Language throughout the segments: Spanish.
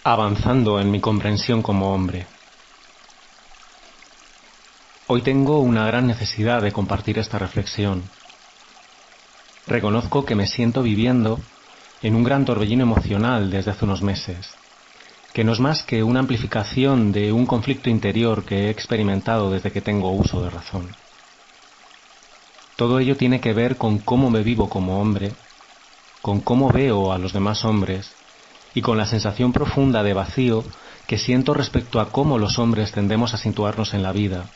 Avanzando en mi comprensión como hombre. Hoy tengo una gran necesidad de compartir esta reflexión. Reconozco que me siento viviendo en un gran torbellino emocional desde hace unos meses, que no es más que una amplificación de un conflicto interior que he experimentado desde que tengo uso de razón. Todo ello tiene que ver con cómo me vivo como hombre, con cómo veo a los demás hombres y con la sensación profunda de vacío que siento respecto a cómo los hombres tendemos a situarnos en la vida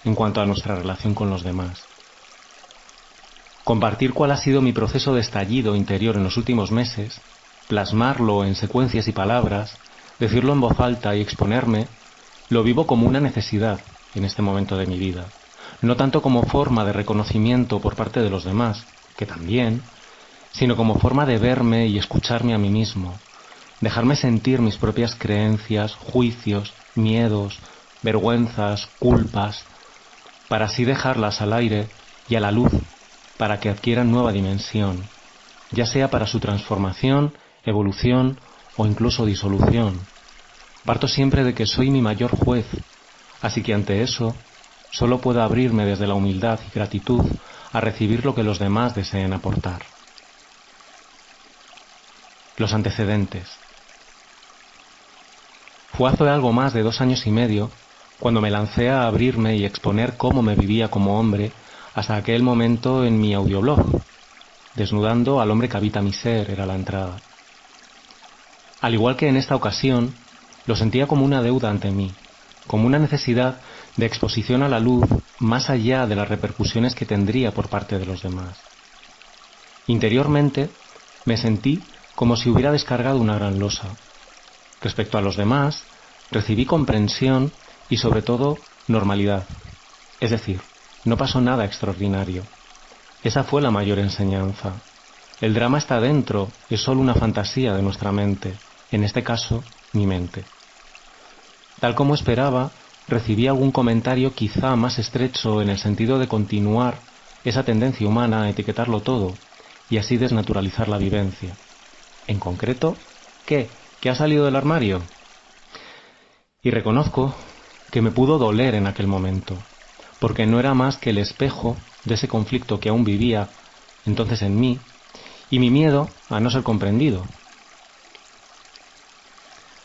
en cuanto a nuestra relación con los demás. Compartir cuál ha sido mi proceso de estallido interior en los últimos meses, plasmarlo en secuencias y palabras, decirlo en voz alta y exponerme, lo vivo como una necesidad en este momento de mi vida, no tanto como forma de reconocimiento por parte de los demás, que también, sino como forma de verme y escucharme a mí mismo, dejarme sentir mis propias creencias, juicios, miedos, vergüenzas, culpas, para así dejarlas al aire y a la luz para que adquieran nueva dimensión, ya sea para su transformación, evolución o incluso disolución. Parto siempre de que soy mi mayor juez, así que ante eso solo puedo abrirme desde la humildad y gratitud a recibir lo que los demás deseen aportar. Los antecedentes. Fue hace algo más de 2 años y medio cuando me lancé a abrirme y exponer cómo me vivía como hombre hasta aquel momento en mi audioblog. Desnudando al hombre que habita mi ser era la entrada. Al igual que en esta ocasión, lo sentía como una deuda ante mí, como una necesidad de exposición a la luz más allá de las repercusiones que tendría por parte de los demás. Interiormente me sentí como si hubiera descargado una gran losa. Respecto a los demás, recibí comprensión y sobre todo normalidad. Es decir, no pasó nada extraordinario. Esa fue la mayor enseñanza. El drama está dentro, es solo una fantasía de nuestra mente, en este caso, mi mente. Tal como esperaba, recibí algún comentario quizá más estrecho en el sentido de continuar esa tendencia humana a etiquetarlo todo y así desnaturalizar la vivencia. En concreto, ¿qué? ¿Que ha salido del armario? Y reconozco que me pudo doler en aquel momento, porque no era más que el espejo de ese conflicto que aún vivía entonces en mí y mi miedo a no ser comprendido.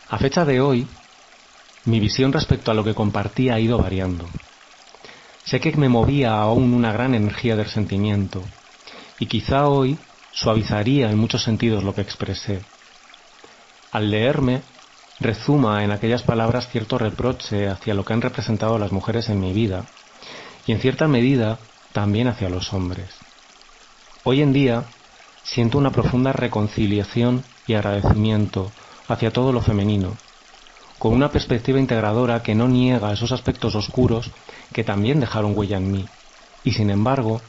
A fecha de hoy, mi visión respecto a lo que compartía ha ido variando. Sé que me movía aún una gran energía de resentimiento y quizá hoy suavizaría en muchos sentidos lo que expresé. Al leerme, rezuma en aquellas palabras cierto reproche hacia lo que han representado las mujeres en mi vida y en cierta medida también hacia los hombres. Hoy en día siento una profunda reconciliación y agradecimiento hacia todo lo femenino, con una perspectiva integradora que no niega esos aspectos oscuros que también dejaron huella en mí, y sin embargo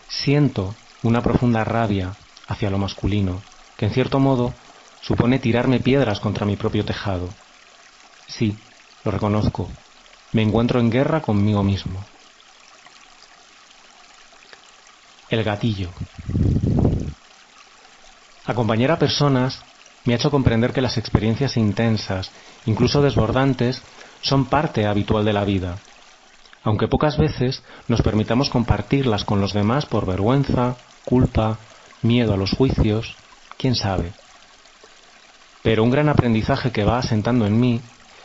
siento una profunda rabia hacia lo masculino, que en cierto modo supone tirarme piedras contra mi propio tejado. Sí, lo reconozco, me encuentro en guerra conmigo mismo. El gatillo. Acompañar a personas me ha hecho comprender que las experiencias intensas, incluso desbordantes, son parte habitual de la vida, aunque pocas veces nos permitamos compartirlas con los demás por vergüenza, culpa, miedo a los juicios, quién sabe. Pero un gran aprendizaje que va asentando en mí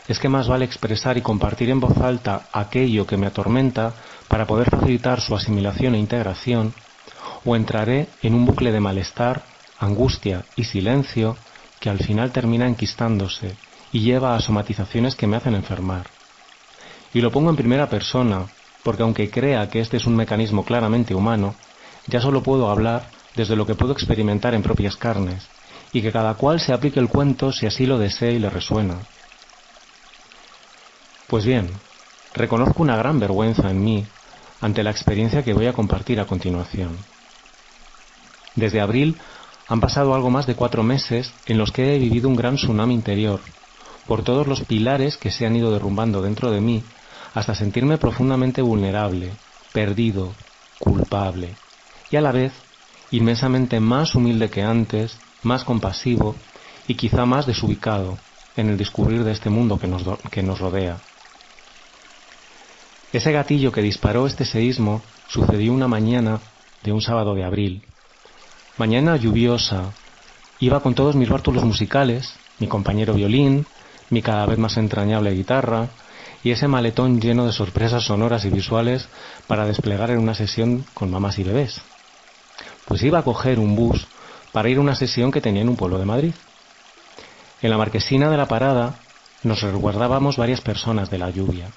es que más vale expresar y compartir en voz alta aquello que me atormenta para poder facilitar su asimilación e integración, o entraré en un bucle de malestar, angustia y silencio que al final termina enquistándose y lleva a somatizaciones que me hacen enfermar. Y lo pongo en primera persona, porque aunque crea que este es un mecanismo claramente humano, ya solo puedo hablar desde lo que puedo experimentar en propias carnes, y que cada cual se aplique el cuento si así lo desea y le resuena. Pues bien, reconozco una gran vergüenza en mí ante la experiencia que voy a compartir a continuación. Desde abril han pasado algo más de 4 meses en los que he vivido un gran tsunami interior, por todos los pilares que se han ido derrumbando dentro de mí, hasta sentirme profundamente vulnerable, perdido, culpable, y a la vez inmensamente más humilde que antes, más compasivo y quizá más desubicado, en el descubrir de este mundo que nos rodea. Ese gatillo que disparó este seísmo sucedió una mañana de un sábado de abril. Mañana lluviosa. Iba con todos mis bártulos musicales, mi compañero violín, mi cada vez más entrañable guitarra y ese maletón lleno de sorpresas sonoras y visuales para desplegar en una sesión con mamás y bebés. Pues iba a coger un bus para ir a una sesión que tenía en un pueblo de Madrid. En la marquesina de la parada nos resguardábamos varias personas de la lluvia.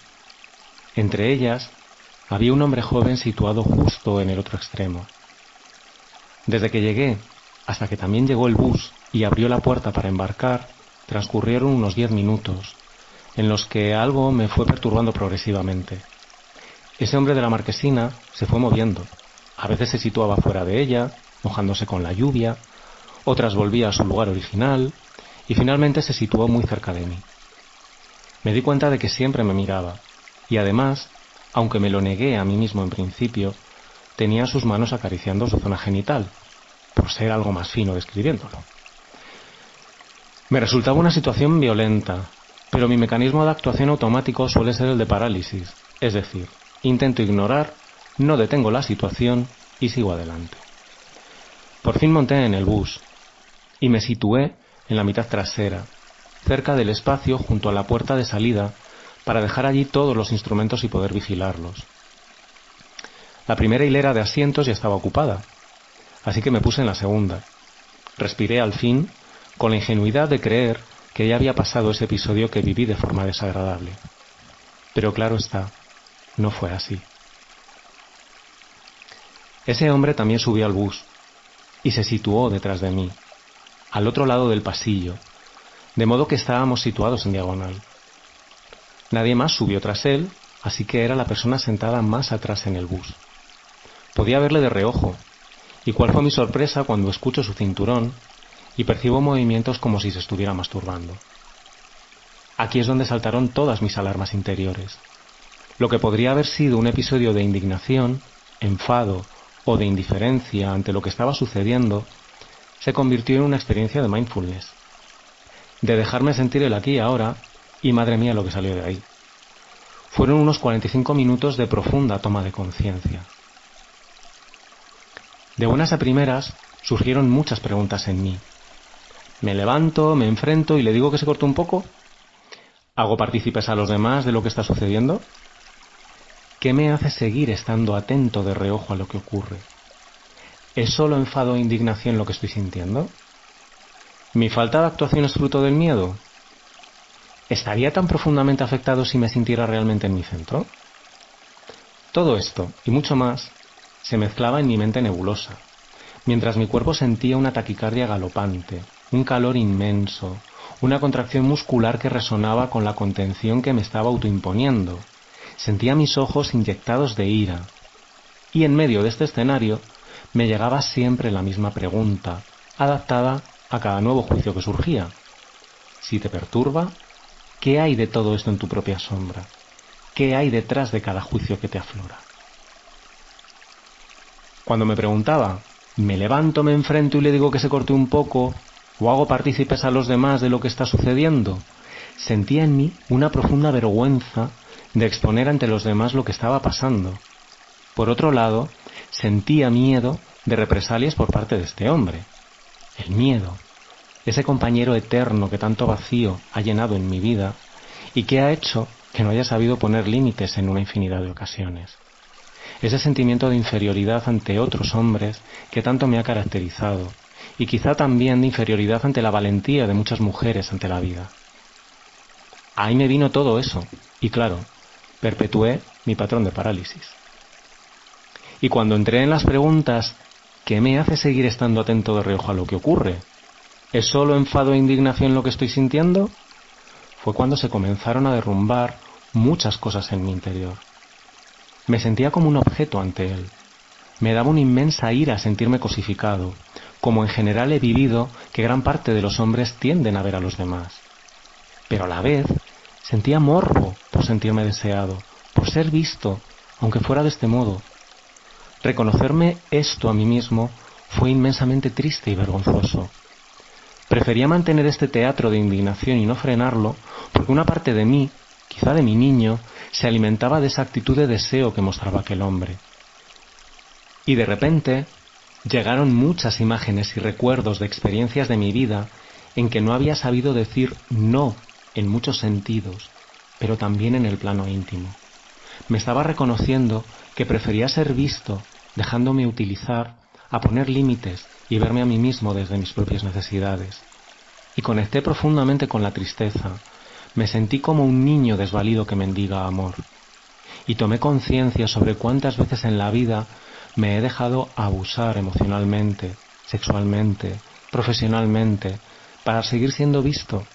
Entre ellas había un hombre joven situado justo en el otro extremo. Desde que llegué hasta que también llegó el bus y abrió la puerta para embarcar, transcurrieron unos 10 minutos, en los que algo me fue perturbando progresivamente. Ese hombre de la marquesina se fue moviendo. A veces se situaba fuera de ella, mojándose con la lluvia, otras volvía a su lugar original y finalmente se situó muy cerca de mí. Me di cuenta de que siempre me miraba y además, aunque me lo negué a mí mismo en principio, tenía sus manos acariciando su zona genital, por ser algo más fino describiéndolo. Me resultaba una situación violenta, pero mi mecanismo de actuación automático suele ser el de parálisis, es decir, intento ignorar, no detengo la situación y sigo adelante. Por fin monté en el bus y me situé en la mitad trasera, cerca del espacio junto a la puerta de salida, para dejar allí todos los instrumentos y poder vigilarlos. La primera hilera de asientos ya estaba ocupada, así que me puse en la segunda. Respiré al fin, con la ingenuidad de creer que ya había pasado ese episodio que viví de forma desagradable. Pero claro está, no fue así. Ese hombre también subió al bus y se situó detrás de mí, al otro lado del pasillo, de modo que estábamos situados en diagonal. Nadie más subió tras él, así que era la persona sentada más atrás en el bus. Podía verle de reojo, y cuál fue mi sorpresa cuando escucho su cinturón y percibo movimientos como si se estuviera masturbando. Aquí es donde saltaron todas mis alarmas interiores. Lo que podría haber sido un episodio de indignación, enfado o de indiferencia ante lo que estaba sucediendo, se convirtió en una experiencia de mindfulness, de dejarme sentir el aquí y ahora, y madre mía lo que salió de ahí. Fueron unos 45 minutos de profunda toma de conciencia. De buenas a primeras surgieron muchas preguntas en mí. ¿Me levanto, me enfrento y le digo que se corte un poco? ¿Hago partícipes a los demás de lo que está sucediendo? ¿Qué me hace seguir estando atento de reojo a lo que ocurre? ¿Es solo enfado e indignación lo que estoy sintiendo? ¿Mi falta de actuación es fruto del miedo? ¿Estaría tan profundamente afectado si me sintiera realmente en mi centro? Todo esto, y mucho más, se mezclaba en mi mente nebulosa, mientras mi cuerpo sentía una taquicardia galopante, un calor inmenso, una contracción muscular que resonaba con la contención que me estaba autoimponiendo. Sentía mis ojos inyectados de ira. Y en medio de este escenario me llegaba siempre la misma pregunta, adaptada a cada nuevo juicio que surgía. Si te perturba, ¿qué hay de todo esto en tu propia sombra? ¿Qué hay detrás de cada juicio que te aflora? Cuando me preguntaba, ¿me levanto, me enfrento y le digo que se corte un poco? ¿O hago partícipes a los demás de lo que está sucediendo? Sentía en mí una profunda vergüenza de exponer ante los demás lo que estaba pasando. Por otro lado, sentía miedo de represalias por parte de este hombre. El miedo, ese compañero eterno que tanto vacío ha llenado en mi vida y que ha hecho que no haya sabido poner límites en una infinidad de ocasiones. Ese sentimiento de inferioridad ante otros hombres que tanto me ha caracterizado y quizá también de inferioridad ante la valentía de muchas mujeres ante la vida. Ahí me vino todo eso y claro, perpetué mi patrón de parálisis. Y cuando entré en las preguntas, ¿qué me hace seguir estando atento de reojo a lo que ocurre? ¿Es solo enfado e indignación lo que estoy sintiendo? Fue cuando se comenzaron a derrumbar muchas cosas en mi interior. Me sentía como un objeto ante él. Me daba una inmensa ira sentirme cosificado, como en general he vivido que gran parte de los hombres tienden a ver a los demás. Pero a la vez sentía morbo por sentirme deseado, por ser visto, aunque fuera de este modo. Reconocerme esto a mí mismo fue inmensamente triste y vergonzoso. Prefería mantener este teatro de indignación y no frenarlo, porque una parte de mí, quizá de mi niño, se alimentaba de esa actitud de deseo que mostraba aquel hombre. Y de repente llegaron muchas imágenes y recuerdos de experiencias de mi vida en que no había sabido decir no en muchos sentidos, pero también en el plano íntimo. Me estaba reconociendo que prefería ser visto, dejándome utilizar, a poner límites y verme a mí mismo desde mis propias necesidades. Y conecté profundamente con la tristeza. Me sentí como un niño desvalido que mendiga amor. Y tomé conciencia sobre cuántas veces en la vida me he dejado abusar emocionalmente, sexualmente, profesionalmente, para seguir siendo visto,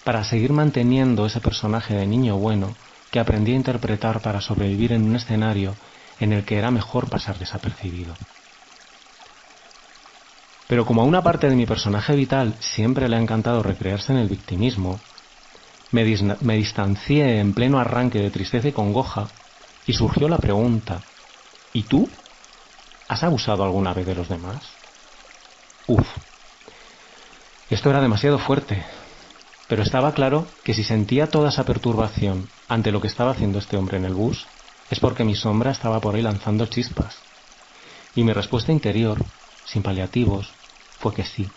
para seguir manteniendo ese personaje de niño bueno que aprendí a interpretar para sobrevivir en un escenario en el que era mejor pasar desapercibido. Pero como a una parte de mi personaje vital siempre le ha encantado recrearse en el victimismo, me distancié en pleno arranque de tristeza y congoja y surgió la pregunta: ¿y tú? ¿Has abusado alguna vez de los demás? Esto era demasiado fuerte, pero estaba claro que si sentía toda esa perturbación ante lo que estaba haciendo este hombre en el bus, es porque mi sombra estaba por ahí lanzando chispas. Y mi respuesta interior, sin paliativos, fue que sí.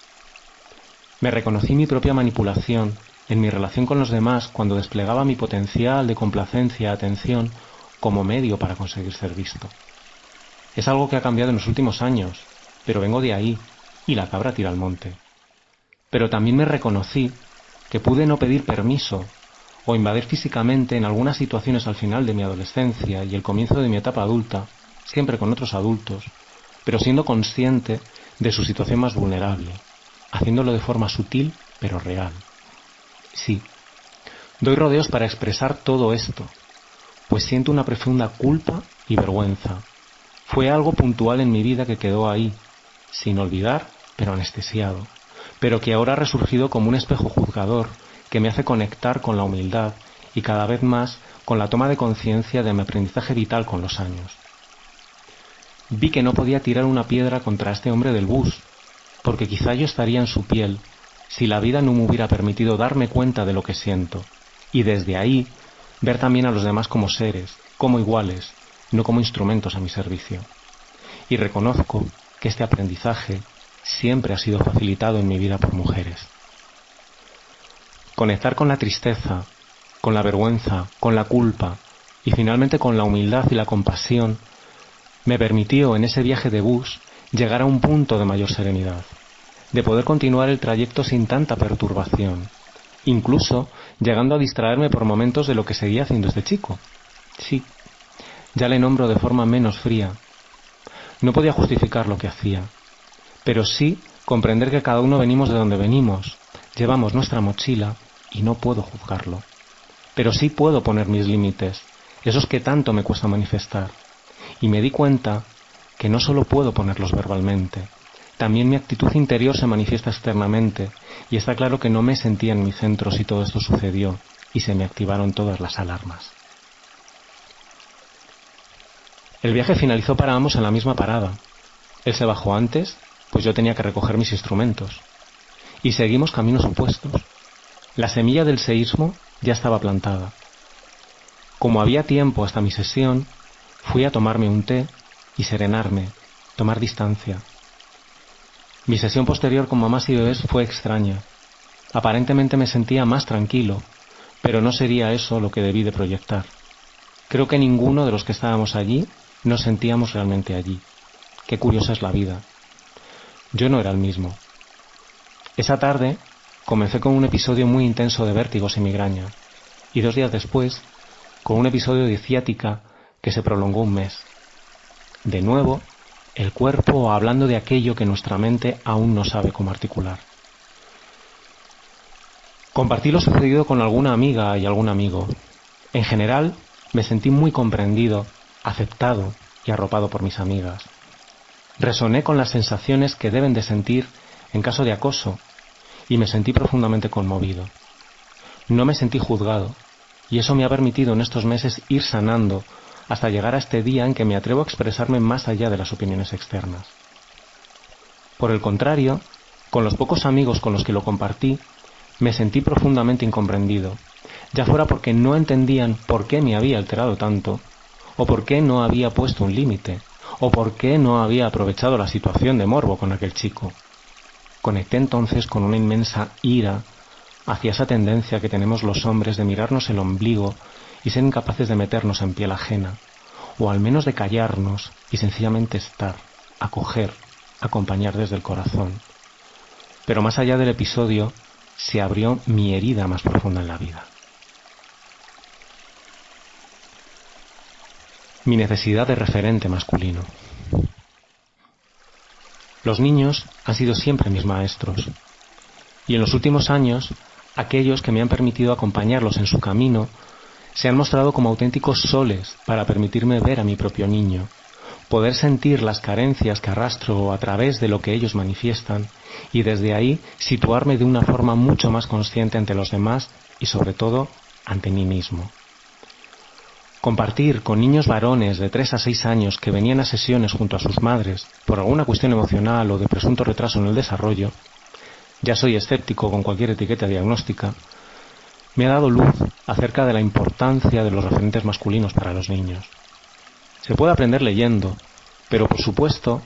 Me reconocí mi propia manipulación en mi relación con los demás cuando desplegaba mi potencial de complacencia, atención, como medio para conseguir ser visto. Es algo que ha cambiado en los últimos años, pero vengo de ahí, y la cabra tira al monte. Pero también me reconocí que pude no pedir permiso o invadir físicamente en algunas situaciones al final de mi adolescencia y el comienzo de mi etapa adulta, siempre con otros adultos, pero siendo consciente de su situación más vulnerable, haciéndolo de forma sutil pero real. Sí, doy rodeos para expresar todo esto, pues siento una profunda culpa y vergüenza. Fue algo puntual en mi vida que quedó ahí, sin olvidar, pero anestesiado, pero que ahora ha resurgido como un espejo juzgador que me hace conectar con la humildad y cada vez más con la toma de conciencia de mi aprendizaje vital con los años. Vi que no podía tirar una piedra contra este hombre del bus, porque quizá yo estaría en su piel si la vida no me hubiera permitido darme cuenta de lo que siento, y desde ahí ver también a los demás como seres, como iguales, no como instrumentos a mi servicio. Y reconozco que este aprendizaje siempre ha sido facilitado en mi vida por mujeres. Conectar con la tristeza, con la vergüenza, con la culpa y finalmente con la humildad y la compasión me permitió en ese viaje de bus llegar a un punto de mayor serenidad, de poder continuar el trayecto sin tanta perturbación, incluso llegando a distraerme por momentos de lo que seguía haciendo este chico. Sí, ya le nombro de forma menos fría. No podía justificar lo que hacía, pero sí comprender que cada uno venimos de donde venimos, llevamos nuestra mochila y no puedo juzgarlo. Pero sí puedo poner mis límites, esos que tanto me cuesta manifestar. Y me di cuenta que no solo puedo ponerlos verbalmente, también mi actitud interior se manifiesta externamente, y está claro que no me sentía en mi centro si todo esto sucedió y se me activaron todas las alarmas. El viaje finalizó para ambos en la misma parada. Él se bajó antes, pues yo tenía que recoger mis instrumentos. Y seguimos caminos opuestos. La semilla del seísmo ya estaba plantada. Como había tiempo hasta mi sesión, fui a tomarme un té y serenarme, tomar distancia. Mi sesión posterior con mamás y bebés fue extraña. Aparentemente me sentía más tranquilo, pero no sería eso lo que debí de proyectar. Creo que ninguno de los que estábamos allí nos sentíamos realmente allí. Qué curiosa es la vida. Yo no era el mismo. Esa tarde comencé con un episodio muy intenso de vértigos y migraña, y 2 días después, con un episodio de ciática que se prolongó 1 mes. De nuevo, el cuerpo hablando de aquello que nuestra mente aún no sabe cómo articular. Compartí lo sucedido con alguna amiga y algún amigo. En general, me sentí muy comprendido, aceptado y arropado por mis amigas. Resoné con las sensaciones que deben de sentir en caso de acoso y me sentí profundamente conmovido. No me sentí juzgado y eso me ha permitido en estos meses ir sanando hasta llegar a este día en que me atrevo a expresarme más allá de las opiniones externas. Por el contrario, Con los pocos amigos con los que lo compartí, me sentí profundamente incomprendido, ya fuera porque no entendían por qué me había alterado tanto, o por qué no había puesto un límite, o por qué no había aprovechado la situación de morbo con aquel chico. Conecté entonces con una inmensa ira hacia esa tendencia que tenemos los hombres de mirarnos el ombligo y ser incapaces de meternos en piel ajena, o al menos de callarnos y sencillamente estar, acoger, acompañar desde el corazón. Pero más allá del episodio, se abrió mi herida más profunda en la vida. Mi necesidad de referente masculino. Los niños han sido siempre mis maestros, y en los últimos años, aquellos que me han permitido acompañarlos en su camino se han mostrado como auténticos soles para permitirme ver a mi propio niño, poder sentir las carencias que arrastro a través de lo que ellos manifiestan y desde ahí situarme de una forma mucho más consciente ante los demás y sobre todo ante mí mismo. Compartir con niños varones de 3 a 6 años que venían a sesiones junto a sus madres por alguna cuestión emocional o de presunto retraso en el desarrollo, ya soy escéptico con cualquier etiqueta diagnóstica, me ha dado luz acerca de la importancia de los referentes masculinos para los niños. Se puede aprender leyendo, pero por supuesto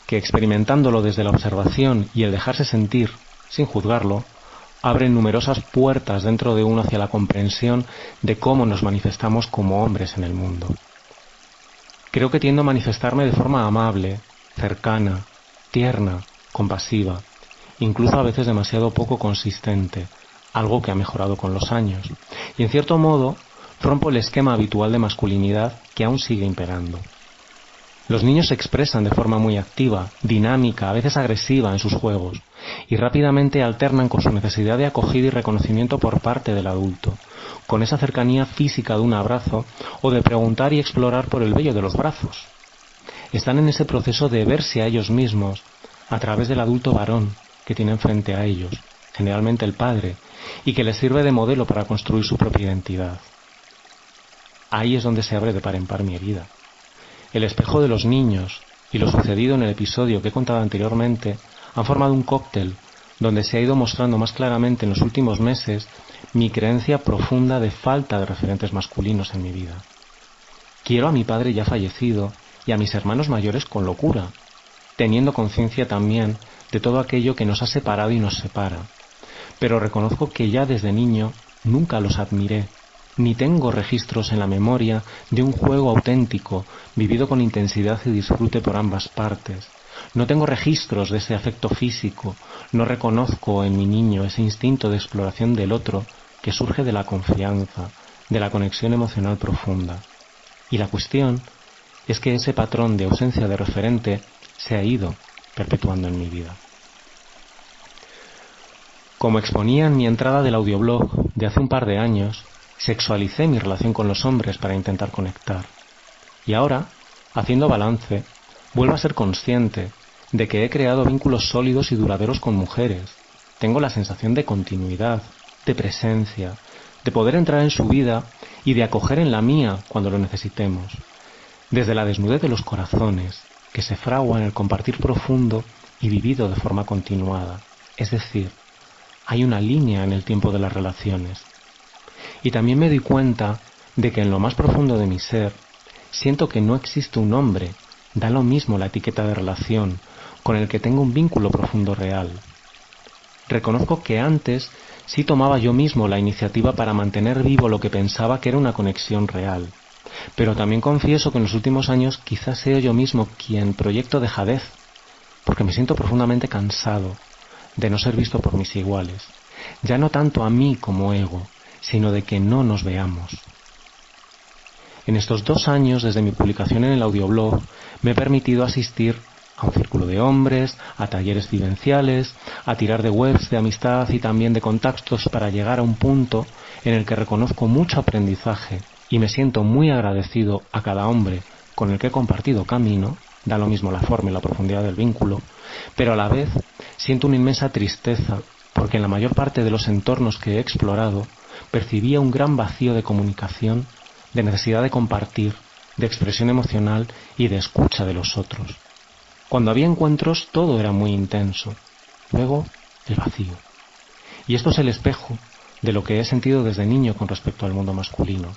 que experimentándolo desde la observación y el dejarse sentir, sin juzgarlo, abren numerosas puertas dentro de uno hacia la comprensión de cómo nos manifestamos como hombres en el mundo. Creo que tiendo a manifestarme de forma amable, cercana, tierna, compasiva, incluso a veces demasiado poco consistente, algo que ha mejorado con los años, y en cierto modo rompo el esquema habitual de masculinidad que aún sigue imperando. Los niños se expresan de forma muy activa, dinámica, a veces agresiva en sus juegos, y rápidamente alternan con su necesidad de acogida y reconocimiento por parte del adulto, con esa cercanía física de un abrazo o de preguntar y explorar por el vello de los brazos. Están en ese proceso de verse a ellos mismos a través del adulto varón que tienen frente a ellos, generalmente el padre, y que les sirve de modelo para construir su propia identidad. Ahí es donde se abre de par en par mi herida. El espejo de los niños y lo sucedido en el episodio que he contado anteriormente han formado un cóctel donde se ha ido mostrando más claramente en los últimos meses mi creencia profunda de falta de referentes masculinos en mi vida. Quiero a mi padre ya fallecido y a mis hermanos mayores con locura, teniendo conciencia también de todo aquello que nos ha separado y nos separa, pero reconozco que ya desde niño nunca los admiré, ni tengo registros en la memoria de un juego auténtico, vivido con intensidad y disfrute por ambas partes. No tengo registros de ese afecto físico, no reconozco en mi niño ese instinto de exploración del otro que surge de la confianza, de la conexión emocional profunda. Y la cuestión es que ese patrón de ausencia de referente se ha ido perpetuando en mi vida. Como exponía en mi entrada del audioblog de hace un par de años, sexualicé mi relación con los hombres para intentar conectar. Y ahora, haciendo balance, vuelvo a ser consciente de que he creado vínculos sólidos y duraderos con mujeres. Tengo la sensación de continuidad, de presencia, de poder entrar en su vida y de acoger en la mía cuando lo necesitemos. Desde la desnudez de los corazones, que se fragua en el compartir profundo y vivido de forma continuada. Es decir, hay una línea en el tiempo de las relaciones. Y también me doy cuenta de que en lo más profundo de mi ser siento que no existe un hombre, da lo mismo la etiqueta de relación, con el que tengo un vínculo profundo real. Reconozco que antes sí tomaba yo mismo la iniciativa para mantener vivo lo que pensaba que era una conexión real, pero también confieso que en los últimos años quizás sea yo mismo quien proyecto dejadez, porque me siento profundamente cansado de no ser visto por mis iguales, ya no tanto a mí como ego, sino de que no nos veamos. En estos 2 años, desde mi publicación en el audioblog, me he permitido asistir a un círculo de hombres, a talleres vivenciales, a tirar de webs de amistad y también de contactos para llegar a un punto en el que reconozco mucho aprendizaje y me siento muy agradecido a cada hombre con el que he compartido camino, da lo mismo la forma y la profundidad del vínculo, pero a la vez siento una inmensa tristeza porque en la mayor parte de los entornos que he explorado percibía un gran vacío de comunicación, de necesidad de compartir, de expresión emocional y de escucha de los otros. Cuando había encuentros todo era muy intenso, luego el vacío. Y esto es el espejo de lo que he sentido desde niño con respecto al mundo masculino.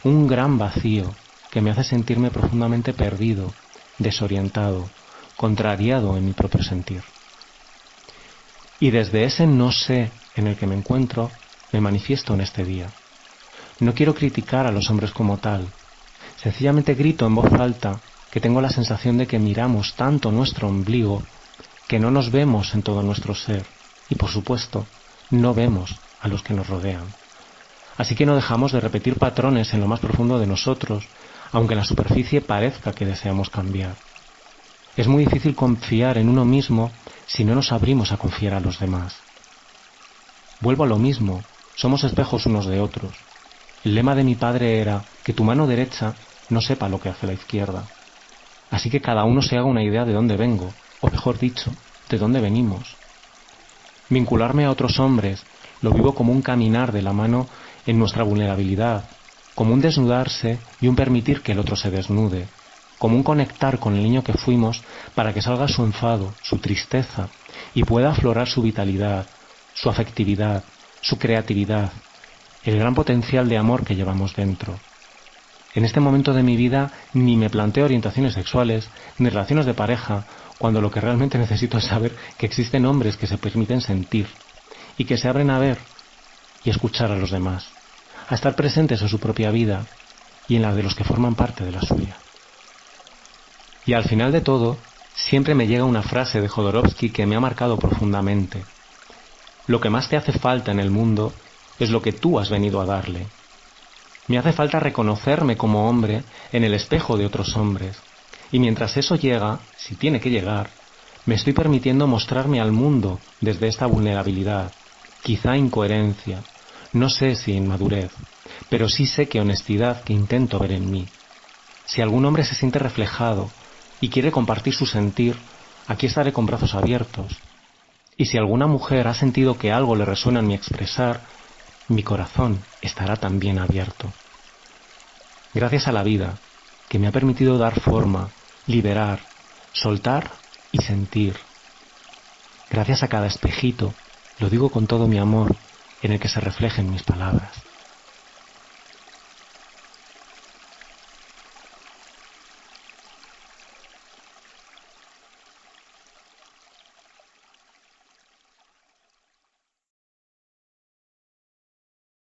Un gran vacío que me hace sentirme profundamente perdido, desorientado, contrariado en mi propio sentir. Y desde ese no sé en el que me encuentro, me manifiesto en este día. No quiero criticar a los hombres como tal. Sencillamente grito en voz alta que tengo la sensación de que miramos tanto nuestro ombligo que no nos vemos en todo nuestro ser y, por supuesto, no vemos a los que nos rodean. Así que no dejamos de repetir patrones en lo más profundo de nosotros, aunque en la superficie parezca que deseamos cambiar. Es muy difícil confiar en uno mismo si no nos abrimos a confiar a los demás. Vuelvo a lo mismo, somos espejos unos de otros. El lema de mi padre era que tu mano derecha no sepa lo que hace la izquierda. Así que cada uno se haga una idea de dónde vengo, o mejor dicho, de dónde venimos. Vincularme a otros hombres lo vivo como un caminar de la mano en nuestra vulnerabilidad, como un desnudarse y un permitir que el otro se desnude, como un conectar con el niño que fuimos para que salga su enfado, su tristeza y pueda aflorar su vitalidad, su afectividad, su creatividad, el gran potencial de amor que llevamos dentro. En este momento de mi vida ni me planteo orientaciones sexuales ni relaciones de pareja, cuando lo que realmente necesito es saber que existen hombres que se permiten sentir y que se abren a ver y escuchar a los demás, a estar presentes en su propia vida y en la de los que forman parte de la suya. Y al final de todo, siempre me llega una frase de Jodorowsky que me ha marcado profundamente. Lo que más te hace falta en el mundo es lo que tú has venido a darle. Me hace falta reconocerme como hombre en el espejo de otros hombres. Y mientras eso llega, si tiene que llegar, me estoy permitiendo mostrarme al mundo desde esta vulnerabilidad, quizá incoherencia, no sé si inmadurez, pero sí sé que honestidad que intento ver en mí. Si algún hombre se siente reflejado y quiere compartir su sentir, aquí estaré con brazos abiertos. Y si alguna mujer ha sentido que algo le resuena en mi expresar, mi corazón estará también abierto. Gracias a la vida, que me ha permitido dar forma, liberar, soltar y sentir. Gracias a cada espejito, lo digo con todo mi amor, en el que se reflejen mis palabras.